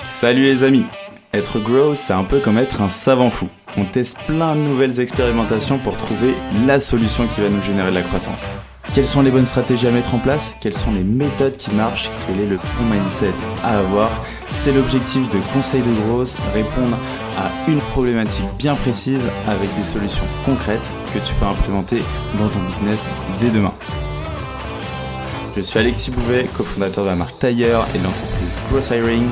Salut les amis. Être grow, c'est un peu comme être un savant fou. On teste plein de nouvelles expérimentations pour trouver la solution qui va nous générer de la croissance. Quelles sont les bonnes stratégies à mettre en place? Quelles sont les méthodes qui marchent? Quel est le bon mindset à avoir? C'est l'objectif de Conseil de Growth, répondre à une problématique bien précise avec des solutions concrètes que tu peux implémenter dans ton business dès demain. Je suis Alexis Bouvet, cofondateur de la marque Tailleur et de l'entreprise Growth Hiring,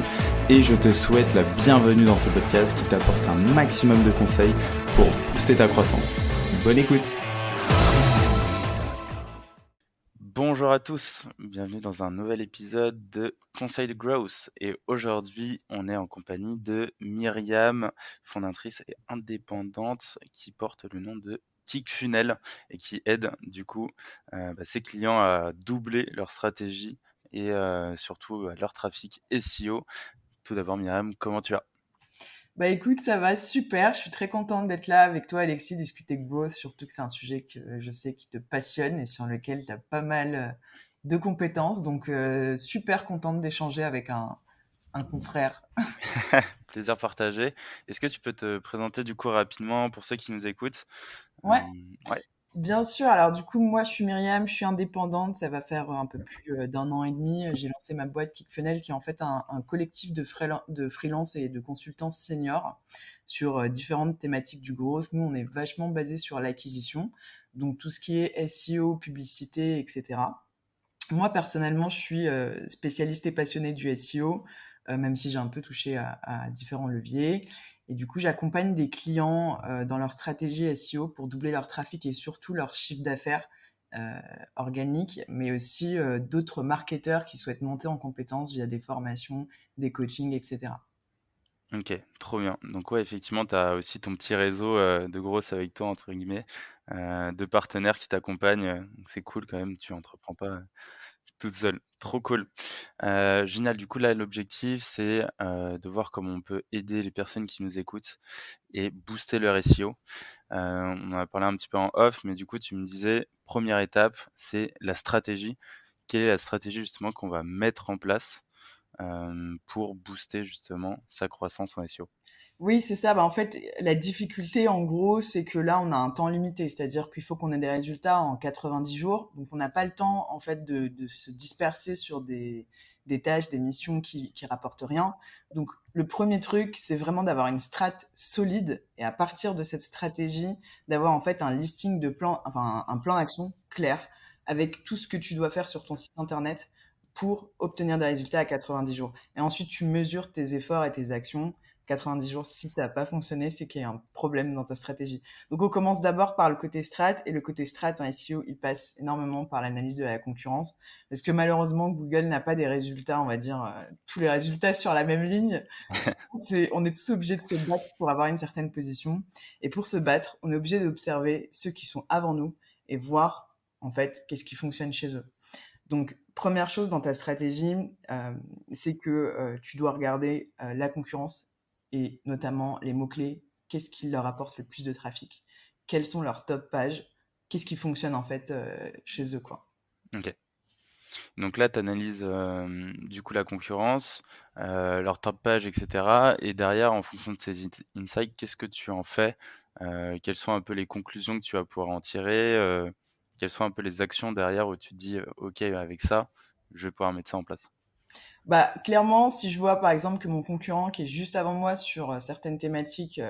et je te souhaite la bienvenue dans ce podcast qui t'apporte un maximum de conseils pour booster ta croissance. Bonne écoute! Bonjour à tous, bienvenue dans un nouvel épisode de Conseil de Growth. Et aujourd'hui, on est en compagnie de Myriam, fondatrice et indépendante, qui porte le nom de Kickfunnel et qui aide du coup ses clients à doubler leur stratégie et surtout leur trafic SEO. Tout d'abord, Myriam, comment tu vas? Bah écoute, ça va super. Je suis très contente d'être là avec toi, Alexis, discuter de growth, surtout que c'est un sujet que je sais qui te passionne et sur lequel tu as pas mal de compétences. Donc, super contente d'échanger avec un confrère. Plaisir partagé. Est-ce que tu peux te présenter du coup rapidement pour ceux qui nous écoutent? Ouais, Ouais. bien sûr. Alors du coup, moi, je suis Myriam, je suis indépendante. Ça va faire un peu plus d'un an et demi. J'ai lancé ma boîte Kickfunnel, qui est en fait un collectif de freelance et de consultants seniors sur différentes thématiques du growth. Nous, on est vachement basé sur l'acquisition, donc tout ce qui est SEO, publicité, etc. Moi, personnellement, je suis spécialiste et passionnée du SEO, même si j'ai un peu touché à différents leviers. Et du coup, j'accompagne des clients dans leur stratégie SEO pour doubler leur trafic et surtout leur chiffre d'affaires organique, mais aussi d'autres marketeurs qui souhaitent monter en compétences via des formations, des coachings, etc. Ok, trop bien. Donc ouais, effectivement, tu as aussi ton petit réseau de grosses avec toi, entre guillemets, de partenaires qui t'accompagnent. Donc c'est cool quand même, tu entreprends pas toute seule. Trop cool. Génial. Du coup, là, l'objectif, c'est de voir comment on peut aider les personnes qui nous écoutent et booster leur SEO. On en a parlé un petit peu en off, mais du coup, tu me disais, première étape, c'est la stratégie. Quelle est la stratégie justement qu'on va mettre en place pour booster justement sa croissance en SEO? Oui, c'est ça. Bah, en fait, la difficulté, en gros, c'est que là, on a un temps limité. C'est-à-dire qu'il faut qu'on ait des résultats en 90 jours. Donc, on n'a pas le temps, en fait, de se disperser sur des tâches, des missions qui rapportent rien. Donc, le premier truc, c'est vraiment d'avoir une strat solide et à partir de cette stratégie, d'avoir, en fait, un listing de plans, enfin, un plan d'action clair avec tout ce que tu dois faire sur ton site internet pour obtenir des résultats à 90 jours. Et ensuite, tu mesures tes efforts et tes actions 90 jours, si ça n'a pas fonctionné, c'est qu'il y a un problème dans ta stratégie. Donc, on commence d'abord par le côté strat, et le côté strat en SEO, il passe énormément par l'analyse de la concurrence, parce que malheureusement, Google n'a pas des résultats, on va dire, tous les résultats sur la même ligne. On est tous obligés de se battre pour avoir une certaine position, et pour se battre, on est obligé d'observer ceux qui sont avant nous et voir, en fait, qu'est-ce qui fonctionne chez eux. Donc, première chose dans ta stratégie, c'est que tu dois regarder la concurrence et notamment les mots-clés. Qu'est-ce qui leur apporte le plus de trafic? Quelles sont leurs top pages? Qu'est-ce qui fonctionne en fait chez eux, quoi. Ok. Donc là, tu analyses du coup la concurrence, leur top page, etc. Et derrière, en fonction de ces insights, qu'est-ce que tu en fais? Quelles sont un peu les conclusions que tu vas pouvoir en tirer? Quelles sont un peu les actions derrière où tu te dis, OK, avec ça, je vais pouvoir mettre ça en place? Bah, clairement, si je vois par exemple que mon concurrent qui est juste avant moi sur certaines thématiques,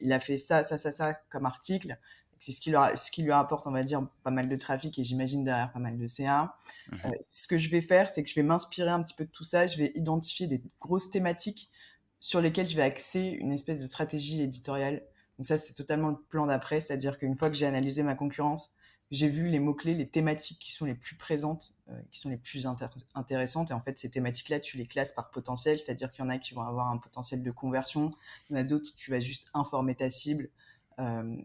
il a fait ça, ça, ça, ça comme article, c'est ce qui lui rapporte, on va dire, pas mal de trafic et j'imagine derrière pas mal de CA. Mmh. Ce que je vais faire, c'est que je vais m'inspirer un petit peu de tout ça. Je vais identifier des grosses thématiques sur lesquelles je vais axer une espèce de stratégie éditoriale. Donc ça, c'est totalement le plan d'après, c'est-à-dire qu'une fois que j'ai analysé ma concurrence, j'ai vu les mots-clés, les thématiques qui sont les plus présentes, qui sont les plus intéressantes. Et en fait, ces thématiques-là, tu les classes par potentiel, c'est-à-dire qu'il y en a qui vont avoir un potentiel de conversion, il y en a d'autres où tu vas juste informer ta cible,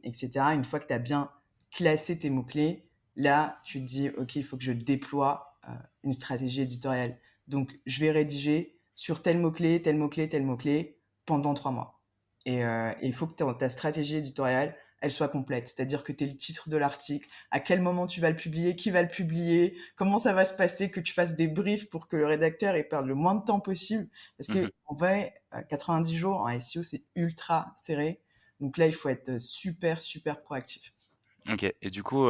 etc. Une fois que tu as bien classé tes mots-clés, là, tu te dis, OK, il faut que je déploie une stratégie éditoriale. Donc, je vais rédiger sur tel mot-clé, tel mot-clé, tel mot-clé pendant 3 mois. Et il faut que ta stratégie éditoriale elle soit complète. C'est-à-dire que tu aies le titre de l'article, à quel moment tu vas le publier, qui va le publier, comment ça va se passer, que tu fasses des briefs pour que le rédacteur ait perdre le moins de temps possible. Parce Mhm. que, en vrai, 90 jours en SEO, c'est ultra serré. Donc là, il faut être super, super proactif. Ok. Et du coup,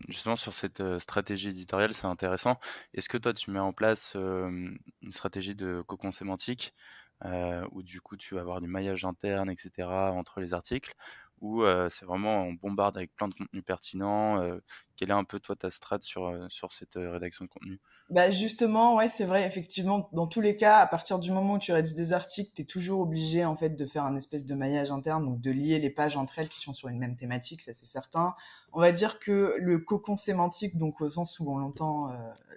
justement, sur cette stratégie éditoriale, c'est intéressant. Est-ce que toi, tu mets en place une stratégie de cocon sémantique où du coup, tu vas avoir du maillage interne, etc., entre les articles, ou c'est vraiment on bombarde avec plein de contenus pertinents. Quelle est un peu, toi, ta strat sur cette rédaction de contenu? Bah justement, ouais, c'est vrai, effectivement, dans tous les cas, à partir du moment où tu rédiges des articles, tu es toujours obligé en fait de faire un espèce de maillage interne, donc de lier les pages entre elles qui sont sur une même thématique, ça c'est certain. On va dire que le cocon sémantique, donc au sens où on l'entend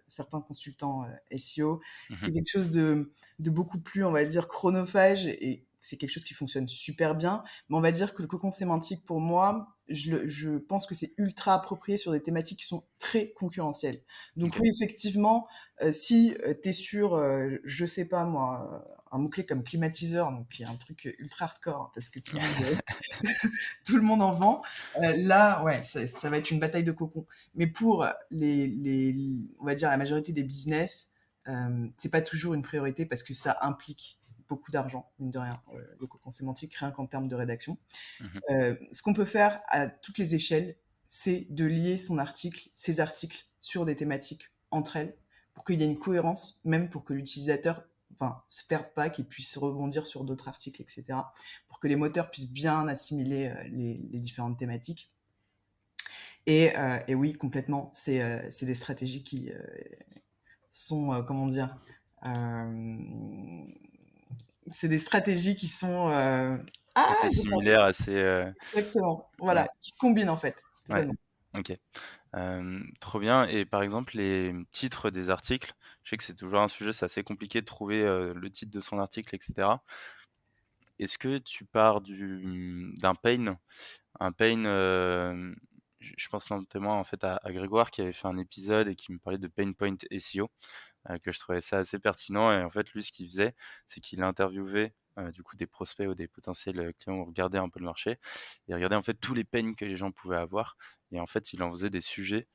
certains consultants SEO, Mhm. c'est quelque chose de beaucoup plus, on va dire, chronophage et c'est quelque chose qui fonctionne super bien. Mais on va dire que le cocon sémantique, pour moi, je pense que c'est ultra approprié sur des thématiques qui sont très concurrentielles. Donc Ok. oui, effectivement, si tu es sur, je sais pas moi, un mot-clé comme climatiseur, donc qui est un truc ultra hardcore, hein, parce que tout le monde, tout le monde en vend, là, ouais, ça va être une bataille de cocon. Mais pour on va dire la majorité des business, c'est pas toujours une priorité parce que ça implique beaucoup d'argent, mine de rien, le cocon sémantique, rien qu'en termes de rédaction. Mhm. Ce qu'on peut faire à toutes les échelles, c'est de lier ses articles sur des thématiques entre elles, pour qu'il y ait une cohérence, même pour que l'utilisateur, enfin, se perde pas, qu'il puisse rebondir sur d'autres articles, etc. Pour que les moteurs puissent bien assimiler les différentes thématiques. Et oui, complètement, c'est des stratégies qui sont, comment dire, euh, c'est des stratégies qui sont, Assez j'ai perdu. similaire, assez. Exactement, Ouais. voilà, qui se combinent en fait, Ouais. totalement. Ok. Trop bien. Et par exemple, les titres des articles, je sais que c'est toujours un sujet, c'est assez compliqué de trouver le titre de son article, etc. Est-ce que tu pars d'un pain, un pain, je pense notamment en fait à Grégoire qui avait fait un épisode et qui me parlait de pain point SEO, que je trouvais ça assez pertinent. Et en fait, lui, ce qu'il faisait, c'est qu'il interviewait du coup des prospects ou des potentiels clients, regardait un peu le marché et regardait en fait tous les pains que les gens pouvaient avoir. Et en fait, il en faisait des sujets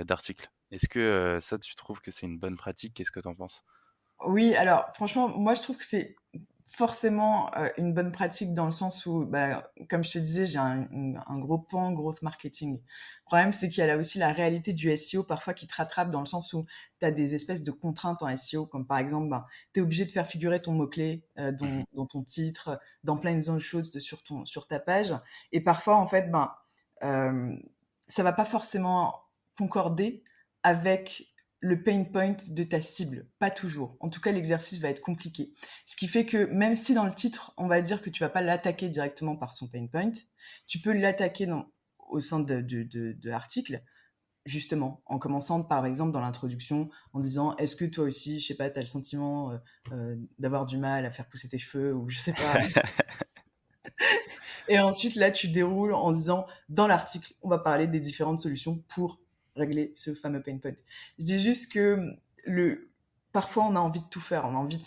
d'articles. Est-ce que ça, tu trouves que c'est une bonne pratique? Qu'est-ce que tu en penses? Oui, alors franchement, moi je trouve que c'est forcément une bonne pratique dans le sens où, bah, comme je te disais, j'ai un gros pan growth marketing. Le problème, c'est qu'il y a là aussi la réalité du SEO parfois qui te rattrape dans le sens où tu as des espèces de contraintes en SEO, comme par exemple, ben, tu es obligé de faire figurer ton mot-clé Mhm, dans ton titre, dans plein de choses sur ta page. Et parfois, en fait, ben, euh, ça va pas forcément concorder avec le pain point de ta cible. Pas toujours. En tout cas, l'exercice va être compliqué. Ce qui fait que même si dans le titre, on va dire que tu vas pas l'attaquer directement par son pain point, tu peux l'attaquer au sein de l'article, justement, en commençant par exemple dans l'introduction, en disant est-ce que toi aussi, je sais pas, tu as le sentiment d'avoir du mal à faire pousser tes cheveux, ou je sais pas. Et ensuite, là, tu déroules en disant, dans l'article, on va parler des différentes solutions pour régler ce fameux pain point. Je dis juste que parfois, on a envie de tout faire. On a envie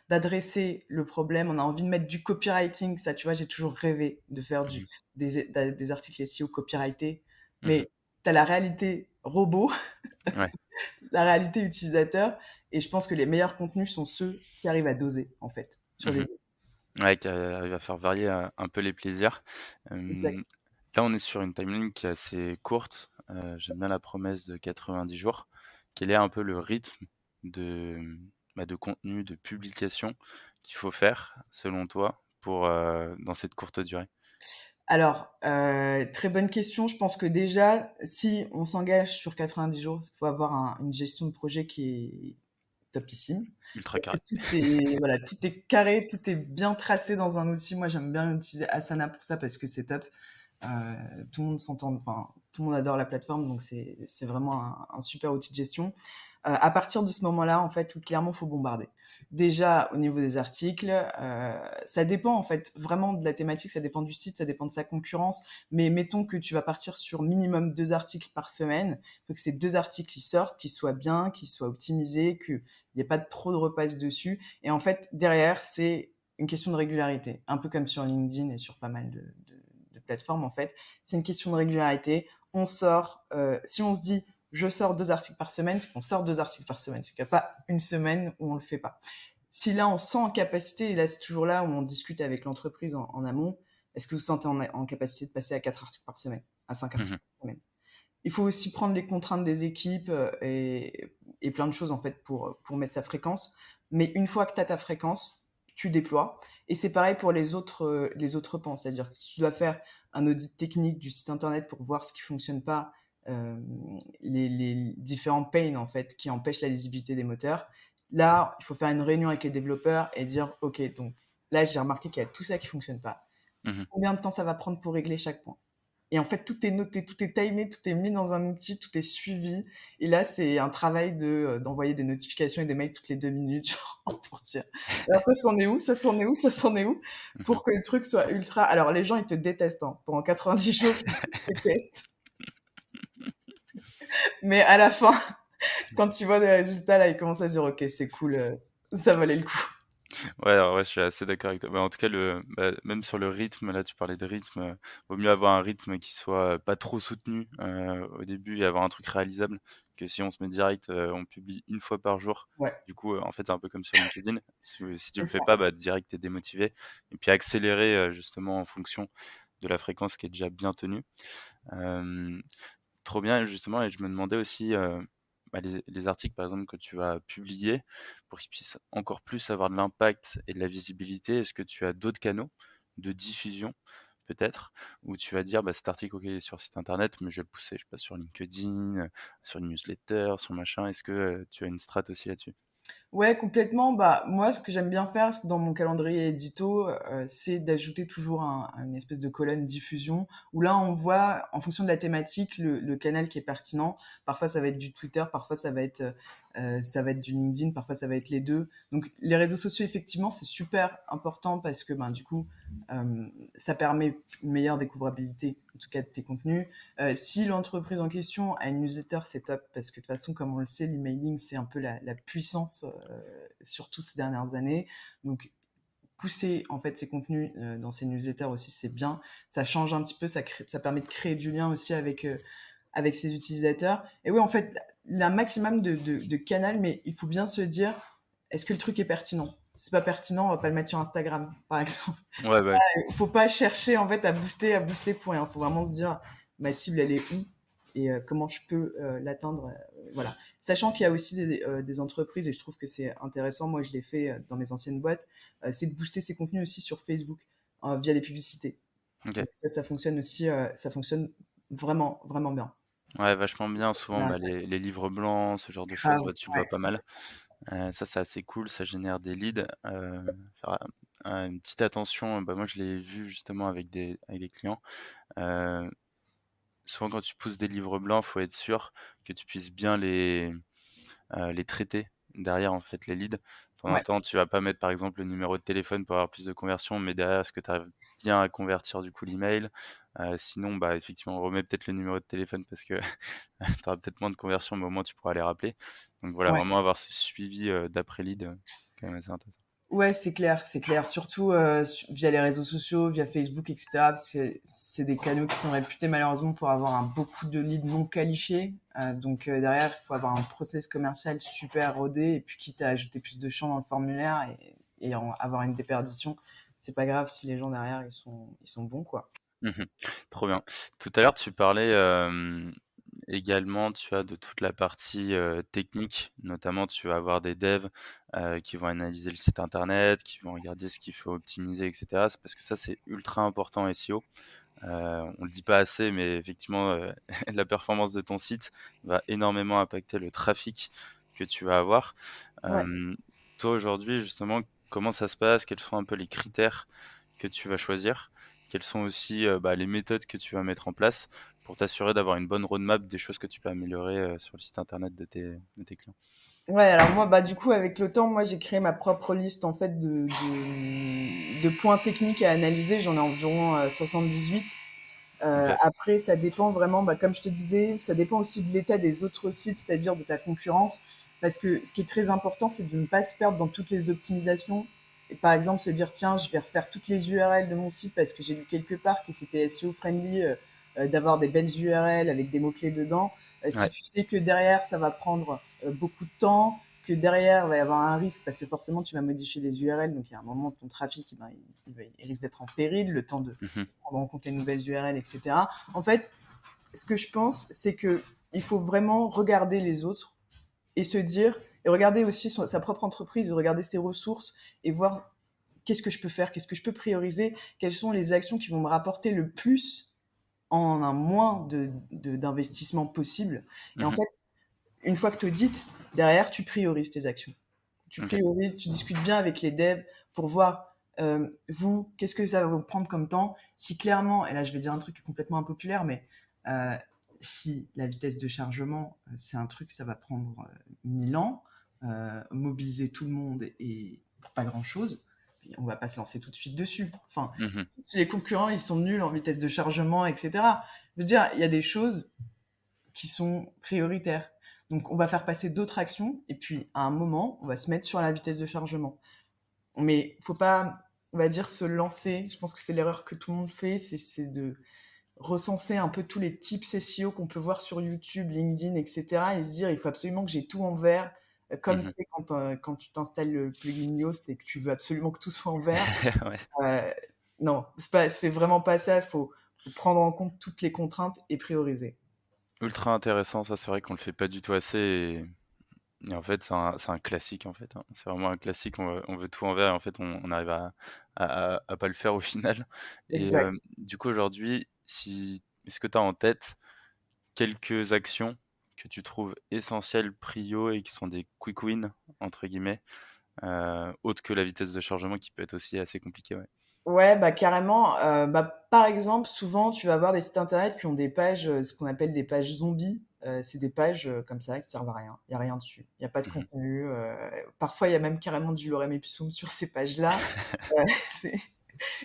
d'adresser le problème. On a envie de mettre du copywriting. Ça, tu vois, j'ai toujours rêvé de faire mhm, des articles SEO copyrightés. mhm. Mais tu as la réalité robot, Ouais. la réalité utilisateur. Et je pense que les meilleurs contenus sont ceux qui arrivent à doser, en fait, sur les Mhm. deux. Ouais, qui arrive à faire varier un peu les plaisirs. Exact. Là, on est sur une timeline qui est assez courte. J'aime bien la promesse de 90 jours. Quel est un peu le rythme de, de contenu, de publication qu'il faut faire, selon toi, pour, dans cette courte durée? Alors, très bonne question. Je pense que déjà, si on s'engage sur 90 jours, il faut avoir une gestion de projet qui est topissime. Ultra Parce que carré. voilà, tout est carré, tout est bien tracé dans un outil. Moi, j'aime bien utiliser Asana pour ça parce que c'est top. Tout le monde s'entend, enfin, tout le monde adore la plateforme, donc c'est vraiment un super outil de gestion. À partir de ce moment-là, en fait, clairement, faut bombarder. Déjà, au niveau des articles, ça dépend, en fait, vraiment de la thématique, ça dépend du site, ça dépend de sa concurrence. Mais mettons que tu vas partir sur minimum 2 articles par semaine. Il faut que ces 2 articles qui sortent, qu'ils soient bien, qu'ils soient optimisés, qu'il n'y ait pas trop de repasse dessus. Et en fait, derrière, c'est une question de régularité. Un peu comme sur LinkedIn et sur pas mal de plateforme, en fait, c'est une question de régularité. On sort, si on se dit je sors 2 articles par semaine, c'est qu'on sort 2 articles par semaine. C'est qu'il n'y a pas une semaine où on le fait pas. Si là, on sent en capacité, et là, c'est toujours là où on discute avec l'entreprise en amont, est-ce que vous sentez en capacité de passer à 4 articles par semaine, à 5 articles Mhm. par semaine? Il faut aussi prendre les contraintes des équipes et plein de choses en fait pour mettre sa fréquence. Mais une fois que tu as ta fréquence, tu déploies. Et c'est pareil pour les autres pans. C'est-à-dire que si tu dois faire un audit technique du site internet pour voir ce qui fonctionne pas, euh, les différents pains en fait qui empêchent la lisibilité des moteurs, là, il faut faire une réunion avec les développeurs et dire, OK, donc là, j'ai remarqué qu'il y a tout ça qui fonctionne pas. Mhm. Combien de temps ça va prendre pour régler chaque point? Et en fait, tout est noté, tout est timé, tout est mis dans un outil, tout est suivi. Et là, c'est un travail d'envoyer des notifications et des mails toutes les 2 minutes, genre, pour dire, alors ça s'en est où, ça s'en est où, ça s'en est où, Mhm. pour que le truc soit ultra. Alors, les gens, ils te détestent, hein. Pendant 90 jours, ils te détestent. Mais à la fin, quand tu vois des résultats, là, ils commencent à se dire, OK, c'est cool, ça valait le coup. Ouais, alors ouais, je suis assez d'accord avec toi. Bah, en tout cas, même sur le rythme, là, tu parlais de rythme, vaut mieux avoir un rythme qui soit pas trop soutenu au début et avoir un truc réalisable que si on se met direct, on publie une fois par jour. Ouais, Du coup, en fait, c'est un peu comme sur LinkedIn. Si tu le c'est fais ça. pas, bah, direct, t'es démotivé. Et puis accélérer justement en fonction de la fréquence qui est déjà bien tenue. Euh, Trop bien, justement, et je me demandais aussi bah, les articles, par exemple, que tu vas publier pour qu'ils puissent encore plus avoir de l'impact et de la visibilité. Est-ce que tu as d'autres canaux de diffusion, peut-être, où tu vas dire, bah, cet article, ok, il est sur site internet, mais je vais le pousser, je sais pas, sur LinkedIn, sur une newsletter, sur machin. Est-ce que tu as une strat aussi là-dessus? Ouais, complètement. Bah, moi, ce que j'aime bien faire dans mon calendrier édito, c'est d'ajouter toujours une espèce de colonne diffusion où là, on voit, en fonction de la thématique, le canal qui est pertinent. Parfois, ça va être du Twitter, parfois, ça va être du LinkedIn, parfois, ça va être les deux. Donc, les réseaux sociaux, effectivement, c'est super important parce que, ben, du coup, ça permet une meilleure découvrabilité, en tout cas, de tes contenus. Si l'entreprise en question a une newsletter, c'est top parce que de toute façon, comme on le sait, l'emailing, c'est un peu la puissance, surtout ces dernières années. Donc, pousser en fait ces contenus dans ces newsletters aussi, c'est bien. Ça change un petit peu, ça permet de créer du lien aussi avec ses utilisateurs. Et oui, en fait, il y a un maximum de canal, mais il faut bien se dire, est-ce que le truc est pertinent? Si c'est pas pertinent, on va pas le mettre sur Instagram, par exemple. Ouais, ouais. Faut pas chercher en fait à booster pour rien. Faut vraiment se dire ma cible elle est où et comment je peux l'atteindre. Voilà. Sachant qu'il y a aussi des entreprises et je trouve que c'est intéressant. Moi, je l'ai fait dans mes anciennes boîtes. C'est de booster ses contenus aussi sur Facebook via des publicités. Ok. Donc ça fonctionne aussi. Ça fonctionne vraiment, vraiment bien. Ouais, vachement bien. Souvent, Voilà. bah, les livres blancs, ce genre de choses, Grave. bah, tu le vois Ouais. pas mal. Ça, c'est assez cool, ça génère des leads. Faire une petite attention, bah, moi je l'ai vu justement avec des clients. Euh, Souvent, quand tu pousses des livres blancs, faut être sûr que tu puisses bien les traiter derrière, en fait, les leads. De temps en Ouais. temps, tu vas pas mettre par exemple le numéro de téléphone pour avoir plus de conversion, mais derrière, est-ce que tu arrives bien à convertir du coup l'email? Sinon, bah, effectivement, on remet peut-être le numéro de téléphone parce que tu auras peut-être moins de conversion, mais au moins tu pourras les rappeler. Donc voilà, Ouais. vraiment avoir ce suivi d'après-lead, quand même assez intéressant. Ouais, c'est clair, c'est clair. Surtout via les réseaux sociaux, via Facebook, etc. Parce que c'est des canaux qui sont réputés malheureusement pour avoir beaucoup de leads non qualifiés. Donc derrière, il faut avoir un process commercial super rodé et puis quitte à ajouter plus de champs dans le formulaire et avoir une déperdition, c'est pas grave si les gens derrière ils sont bons quoi. Mhm. Trop bien. Tout à l'heure, tu parlais également, tu as de toute la partie technique, notamment tu vas avoir des devs qui vont analyser le site internet, qui vont regarder ce qu'il faut optimiser, etc. C'est parce que ça, c'est ultra important en SEO. On le dit pas assez, mais effectivement, la performance de ton site va énormément impacter le trafic que tu vas avoir. Ouais. Euh, Toi, aujourd'hui, justement, comment ça se passe? Quels sont un peu les critères que tu vas choisir? Quelles sont aussi bah, les méthodes que tu vas mettre en place pour t'assurer d'avoir une bonne roadmap des choses que tu peux améliorer sur le site internet de tes clients? Ouais, alors moi, bah du coup, avec le temps, moi j'ai créé ma propre liste en fait de points techniques à analyser. J'en ai environ 78. Ok. Après, ça dépend vraiment, bah, comme je te disais, ça dépend aussi de l'état des autres sites, c'est-à-dire de ta concurrence. Parce que ce qui est très important, c'est de ne pas se perdre dans toutes les optimisations. Et par exemple, se dire, tiens, je vais refaire toutes les URL de mon site parce que j'ai lu quelque part que c'était SEO friendly d'avoir des belles URL avec des mots-clés dedans. Si Ouais. tu sais que derrière, ça va prendre beaucoup de temps, que derrière, il va y avoir un risque parce que forcément, tu vas modifier les URL. Donc, il y a un moment, ton trafic, il risque d'être en péril, le temps de Mhm. prendre en compte les nouvelles URL, etc. En fait, ce que je pense, c'est que il faut vraiment regarder les autres et se dire, et regarder aussi sa propre entreprise, regarder ses ressources et voir qu'est-ce que je peux faire, qu'est-ce que je peux prioriser, quelles sont les actions qui vont me rapporter le plus en un moins d'investissement possible. Et en Mhm. fait, une fois que tu audites, derrière, tu priorises tes actions. Tu Ok. priorises, tu discutes bien avec les devs pour voir, vous, qu'est-ce que ça va vous prendre comme temps. Si clairement, et là je vais dire un truc complètement impopulaire, mais euh, si la vitesse de chargement, c'est un truc, ça va prendre 1000 ans, mobiliser tout le monde et pour pas grand-chose, on va pas se lancer tout de suite dessus. Enfin, Mhm. si les concurrents, ils sont nuls en vitesse de chargement, etc. Je veux dire, il y a des choses qui sont prioritaires. Donc, on va faire passer d'autres actions et puis à un moment, on va se mettre sur la vitesse de chargement. Mais faut pas, on va dire, se lancer. Je pense que c'est l'erreur que tout le monde fait, c'est de recenser un peu tous les tips SEO qu'on peut voir sur YouTube, LinkedIn, etc. et se dire, il faut absolument que j'ai tout en vert. Comme tu Mhm. sais, quand tu t'installes le plugin Yoast et que tu veux absolument que tout soit en vert, Ouais. euh, non, c'est vraiment pas ça. Faut prendre en compte toutes les contraintes et prioriser. Ultra intéressant, ça c'est vrai qu'on le fait pas du tout assez. Et en fait, c'est un classique, en fait, hein. C'est vraiment un classique, on veut tout en vert et en fait, on arrive à pas le faire au final. Et Exact. du coup, aujourd'hui, est-ce que tu as en tête quelques actions que tu trouves essentielles, prio et qui sont des quick wins, entre guillemets, autres que la vitesse de chargement qui peut être aussi assez compliquée, ouais. Ouais, bah carrément. Par exemple, souvent, tu vas avoir des sites internet qui ont des pages, ce qu'on appelle des pages zombies. C'est des pages comme ça qui servent à rien. Il y a rien dessus. Il y a pas de Mhm. contenu. Parfois, il y a même carrément du lorem ipsum sur ces pages-là. C'est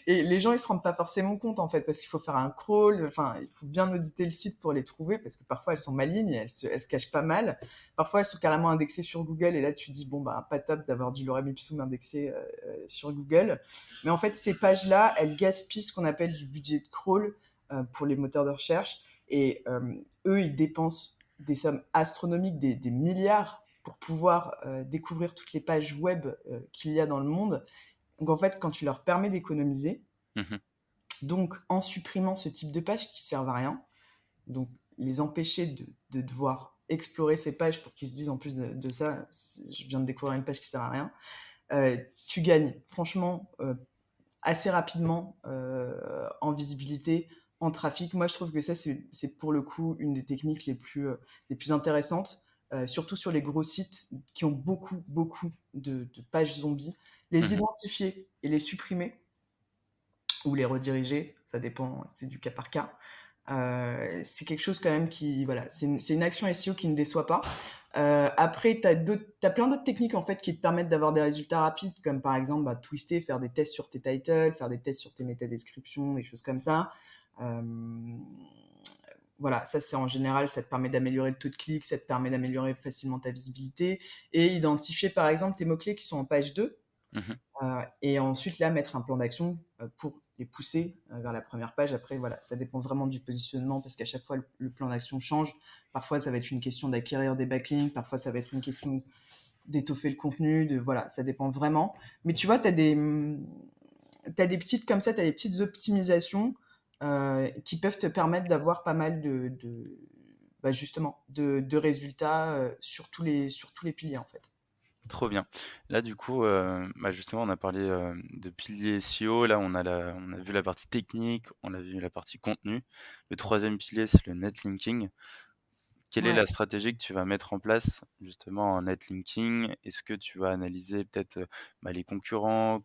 et les gens, ils se rendent pas forcément compte, en fait, parce qu'il faut faire un crawl, enfin, il faut bien auditer le site pour les trouver, parce que parfois elles sont malignes, elles se cachent pas mal. Parfois, elles sont carrément indexées sur Google, et là, tu te dis, bon, bah, pas top d'avoir du lorem ipsum indexé sur Google. Mais en fait, ces pages-là, elles gaspillent ce qu'on appelle du budget de crawl pour les moteurs de recherche, et eux, ils dépensent des sommes astronomiques, des milliards pour pouvoir découvrir toutes les pages web qu'il y a dans le monde. Donc en fait, quand tu leur permets d'économiser, Mhm. donc en supprimant ce type de pages qui servent à rien, donc les empêcher de devoir explorer ces pages pour qu'ils se disent en plus de ça, je viens de découvrir une page qui sert à rien, tu gagnes franchement assez rapidement en visibilité, en trafic. Moi, je trouve que ça, c'est pour le coup une des techniques les plus intéressantes, surtout sur les gros sites qui ont beaucoup, beaucoup de pages zombies. Les Mhm. identifier et les supprimer, ou les rediriger, ça dépend, c'est du cas par cas. C'est quelque chose quand même qui, voilà, c'est une action SEO qui ne déçoit pas. Après, t'as plein d'autres techniques en fait qui te permettent d'avoir des résultats rapides, comme par exemple twister, faire des tests sur tes titles, faire des tests sur tes métadescriptions, des choses comme ça. Euh, voilà, ça c'est en général, ça te permet d'améliorer le taux de clic, ça te permet d'améliorer facilement ta visibilité et identifier par exemple tes mots-clés qui sont en page 2. Mhm. Et ensuite, là, mettre un plan d'action pour les pousser vers la première page. Après, voilà, ça dépend vraiment du positionnement parce qu'à chaque fois, le plan d'action change. Parfois, ça va être une question d'acquérir des backlinks. Parfois, ça va être une question d'étoffer le contenu. Voilà, ça dépend vraiment. Mais tu vois, t'as des petites comme ça, t'as des petites optimisations qui peuvent te permettre d'avoir pas mal justement, de résultats sur tous les piliers, en fait. Trop bien. Là, du coup, justement, on a parlé de piliers SEO. Là, on a vu la partie technique, on a vu la partie contenu. Le troisième pilier, c'est le netlinking. Quelle est Ouais. la stratégie que tu vas mettre en place justement en netlinking? Est-ce que tu vas analyser peut-être les concurrents,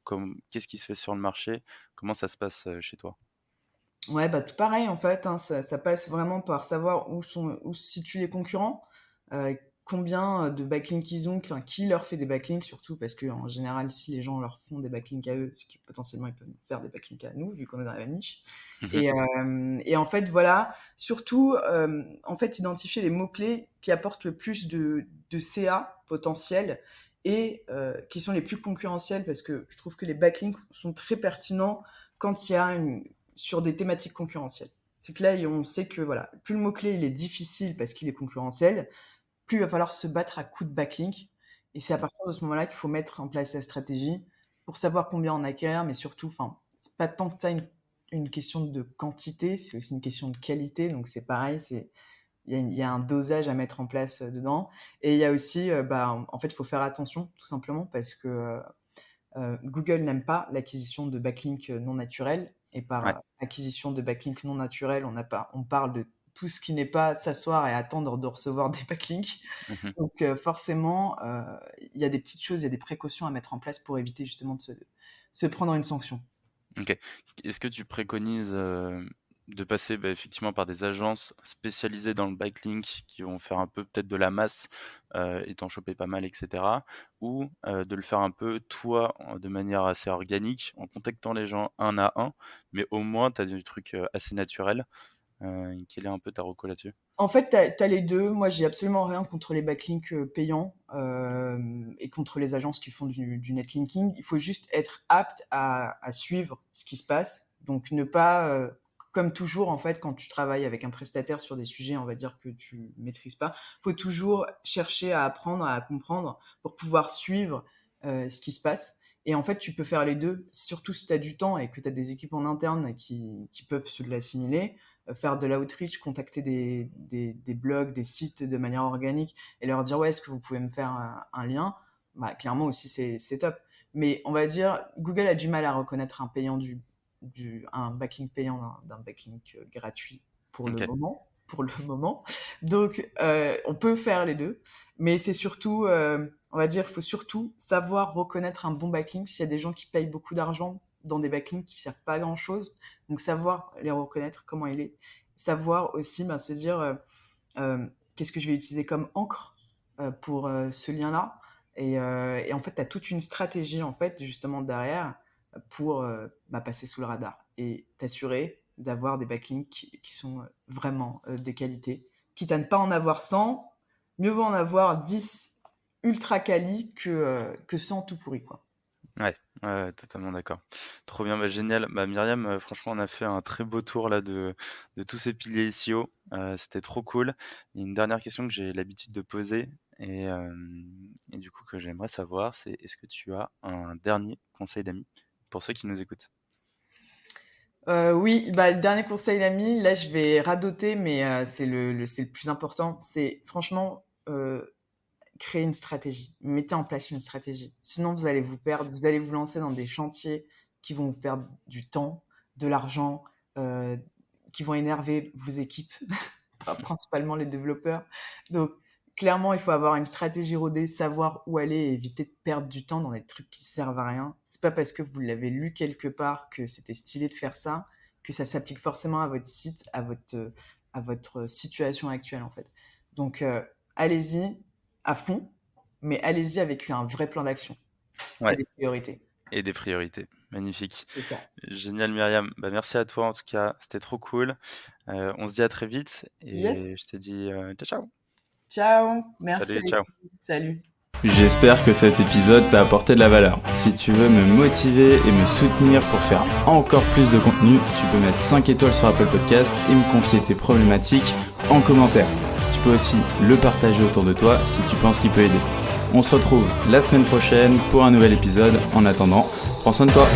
qu'est-ce qui se fait sur le marché? Comment ça se passe chez toi? Ouais, tout pareil en fait, hein, ça passe vraiment par savoir où se situent les concurrents, combien de backlinks ils ont, enfin qui leur fait des backlinks surtout parce que en général si les gens leur font des backlinks à eux, c'est que potentiellement ils peuvent nous faire des backlinks à nous vu qu'on est dans la même niche. Mhm. Et en fait voilà, surtout en fait identifier les mots-clés qui apportent le plus de CA potentiel et qui sont les plus concurrentiels, parce que je trouve que les backlinks sont très pertinents quand il y a sur des thématiques concurrentielles. C'est que là, on sait que voilà, plus le mot-clé il est difficile parce qu'il est concurrentiel, plus il va falloir se battre à coups de backlink. Et c'est à partir de ce moment-là qu'il faut mettre en place la stratégie pour savoir combien on acquiert, mais surtout, c'est pas tant que ça une question de quantité, c'est aussi une question de qualité. Donc c'est pareil, il y a un dosage à mettre en place dedans. Et il y a aussi, en fait, il faut faire attention, tout simplement, parce que Google n'aime pas l'acquisition de backlinks non naturels. Et par acquisition de backlinks non naturels, on parle de tout ce qui n'est pas s'asseoir et attendre de recevoir des backlinks. Donc forcément, il y a des petites choses, il y a des précautions à mettre en place pour éviter justement de se prendre une sanction. Ok. Est-ce que tu préconises de passer effectivement par des agences spécialisées dans le backlink qui vont faire un peu peut-être de la masse et t'en choper pas mal, etc. Ou de le faire un peu toi de manière assez organique en contactant les gens un à un, mais au moins tu as des trucs assez naturels. Quelle est un peu ta reco là-dessus? En fait, t'as les deux. Moi, j'ai absolument rien contre les backlinks payants et contre les agences qui font du netlinking. Il faut juste être apte à suivre ce qui se passe. Donc, ne pas, comme toujours, en fait, quand tu travailles avec un prestataire sur des sujets, on va dire que tu maîtrises pas, faut toujours chercher à apprendre, à comprendre pour pouvoir suivre ce qui se passe. Et en fait, tu peux faire les deux, surtout si tu as du temps et que tu as des équipes en interne qui peuvent se l'assimiler. Faire de l'outreach, contacter des blogs, des sites de manière organique et leur dire est-ce que vous pouvez me faire un lien, clairement aussi c'est top. Mais on va dire Google a du mal à reconnaître un payant un backlink payant d'un backlink gratuit pour le moment. Donc on peut faire les deux, mais c'est surtout on va dire il faut surtout savoir reconnaître un bon backlink. S'il y a des gens qui payent beaucoup d'argent dans des backlinks qui servent pas à grand chose, donc savoir les reconnaître, comment il est, savoir aussi se dire qu'est-ce que je vais utiliser comme encre pour ce lien-là, et en fait t'as toute une stratégie en fait justement derrière pour passer sous le radar et t'assurer d'avoir des backlinks qui sont vraiment des qualités, quitte à ne pas en avoir 100, mieux vaut en avoir 10 ultra quali que 100 tout pourri, quoi. Ouais, totalement d'accord. Trop bien, génial. Myriam, franchement, on a fait un très beau tour là de tous ces piliers SEO. C'était trop cool. Il y a une dernière question que j'ai l'habitude de poser et du coup que j'aimerais savoir, c'est est-ce que tu as un dernier conseil d'amis pour ceux qui nous écoutent? Oui, le dernier conseil d'amis, là je vais radoter, mais c'est le plus important. C'est franchement créer une stratégie. Mettez en place une stratégie. Sinon, vous allez vous perdre. Vous allez vous lancer dans des chantiers qui vont vous faire du temps, de l'argent, qui vont énerver vos équipes, principalement les développeurs. Donc, clairement, il faut avoir une stratégie rodée, savoir où aller et éviter de perdre du temps dans des trucs qui servent à rien. C'est pas parce que vous l'avez lu quelque part que c'était stylé de faire ça, que ça s'applique forcément à votre site, à votre situation actuelle, en fait. Donc, allez-y à fond, mais allez-y avec un vrai plan d'action et des priorités. Et des priorités. Magnifique. C'est ça. Génial, Myriam. Merci à toi en tout cas, c'était trop cool. On se dit à très vite et je te dis ciao. Ciao, merci. Salut, ciao. Salut. J'espère que cet épisode t'a apporté de la valeur. Si tu veux me motiver et me soutenir pour faire encore plus de contenu, tu peux mettre 5 étoiles sur Apple Podcast et me confier tes problématiques en commentaire. Tu peux aussi le partager autour de toi si tu penses qu'il peut aider. On se retrouve la semaine prochaine pour un nouvel épisode. En attendant, prends soin de toi.